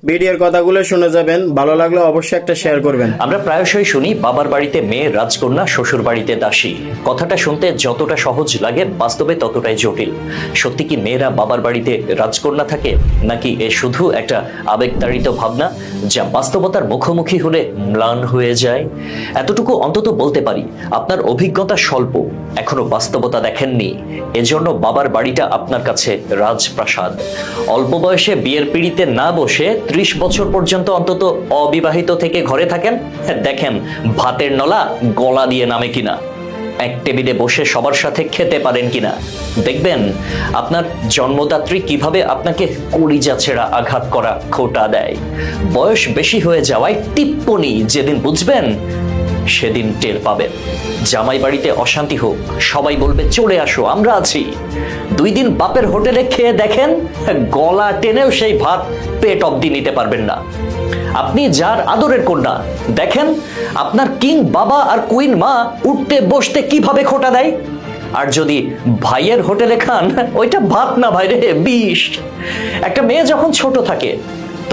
ভিডিওর কথাগুলো শুনে যাবেন, ভালো লাগলে অবশ্যই একটা শেয়ার করবেন। আমরা প্রায়শই শুনি বাবার বাড়িতে মেয়ে রাজকন্যা, শ্বশুর বাড়িতে দাসী। কথাটা শুনতে যতটা সহজ লাগে বাস্তবে ততটাই জটিল। সত্যি কি মেয়েরা বাবার বাড়িতে রাজকন্যা থাকে, নাকি এ শুধু একটা আবেগতাড়িত ভাবনা যা বাস্তবতার মুখোমুখি হলে ম্লান হয়ে যায়? এতটুকু অন্তত বলতে পারি, আপনার অভিজ্ঞতা স্বল্প, এখনো বাস্তবতা দেখেননি, এজন্য বাবার বাড়িটা আপনার কাছে রাজপ্রাসাদ। অল্প বয়সে বিয়ের পিঁড়িতে না বসে 30 বছর পর্যন্ত অন্তত অবিবাহিত থেকে ঘরে থাকেন, দেখেন ভাতের নলা গলা দিয়ে নামে কিনা, এক টেবিলে বসে সবার সাথে খেতে পারেন কিনা। দেখবেন আপনার জন্মদাত্রী কিভাবে আপনাকে কলিজা ছেঁড়া আঘাত করা খোঁটা দেয়। বয়স বেশি হয়ে যাওয়ায় টিপ্পনি যেদিন বুঝবেন সেদিন টের পাবেন। জামাই বাড়িতে অশান্তি হোক, সবাই বলবে চলে আসো, আমরা আছি। 2 দিন বাপের হোটেলে খেয়ে দেখেন, গলা টেনেও সেই ভাত পেট অব্দি নিতে পারবেন না। আপনি যার আদরের কন্যা, দেখেন আপনার কিং বাবা আর কুইন মা উঠতে বসতে কিভাবে খোঁটা দেয়। আর যদি ভাইয়ের হোটেলে খান, ওইটা ভাত না ভাই রে, বিষ। একটা মেয়ে যখন ছোট থাকে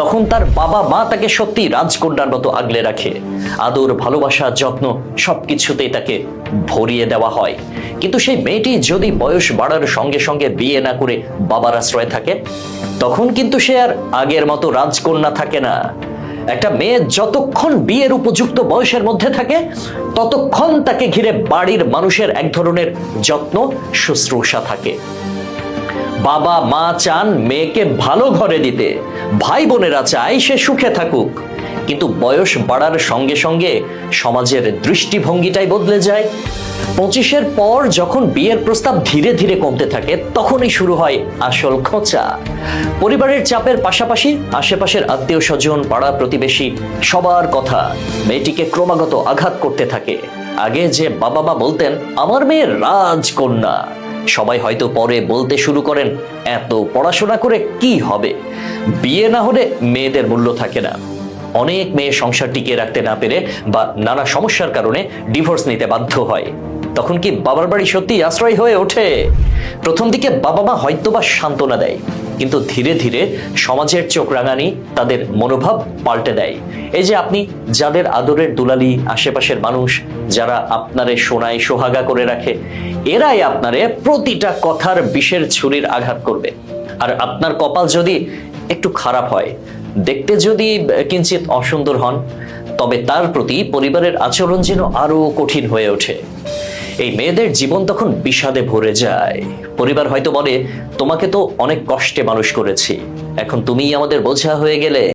তখন তার বাবা মা তাকে সত্যি রাজকন্যার মতো আগলে রাখে। আদর, ভালোবাসা, যত্ন সবকিছুতেই তাকে ভরিয়ে দেওয়া হয়। কিন্তু সেই মেয়েটি যদি বয়স বাড়ার সঙ্গে সঙ্গে বিয়ে না করে বাবার আশ্রয়ে থাকে, তখন কিন্তু সে আর আগের মতো রাজকন্যা থাকে না। একটা মেয়ে যতক্ষণ বিয়ের উপযুক্ত বয়সের মধ্যে থাকে ততক্ষণ তাকে ঘিরে বাড়ির মানুষের এক ধরনের যত্ন শুশ্রূষা থাকে। বাবা মা চান মেয়েকে ভালো ঘরে দিতে, ভাই বোনেরা চায় সে সুখে থাকুক। কিন্তু বয়স বাড়ার সঙ্গে সঙ্গে সমাজের দৃষ্টিভঙ্গিটাই বদলে যায়। 25-এর পর যখন বিয়ের প্রস্তাব ধীরে ধীরে কমতে থাকে, তখনই শুরু হয় আসল খোঁচা। পরিবারের চাপের পাশাপাশি আশেপাশের আত্মীয় স্বজন, পাড়া প্রতিবেশী সবার কথা মেয়েটিকে ক্রমাগত আঘাত করতে থাকে। আগে যে বাবা মা বলতেন আমার মেয়ে রাজকন্যা, সবাই হয়তো পরে বলতে শুরু করেন এত পড়াশোনা করে কি হবে, বিয়ে না হলে মেয়েদের মূল্য থাকে না। অনেক মেয়ে সংসার টিকিয়ে রাখতে না পেরে বা নানা সমস্যার কারণে ডিভোর্স নিতে বাধ্য হয়। তখন কি বাবার বাড়ি সত্যি আশ্রয় হয়ে ওঠে? প্রথম দিকে বাবা মা হয়তোবা সান্ত্বনা দেয়, কিন্তু ধীরে ধীরে সমাজের চোখ রাঙানি তাদের মনোভাব পাল্টে দেয়। এই যে আপনি যাদের আদরের দুলালি, আশেপাশের মানুষ যারা আপনারে সোনায় সোহাগা করে রাখে, এরাই আপনারে প্রতিটা কথার বিষের ছুরির আঘাত করবে। আর আপনার কপাল যদি একটু খারাপ হয়, দেখতে যদি কিঞ্চিত অসুন্দর হন, তবে তার প্রতি পরিবারের আচরণ যেন আরো কঠিন হয়ে ওঠে। এই মেয়েদের জীবন তখন বিষাদে ভরে যায়। পরিবার হয়তো বলে তোমাকে তো অনেক কষ্টে মানুষ করেছি, এখন তুমিই আমাদের বোঝা হয়ে গেলে।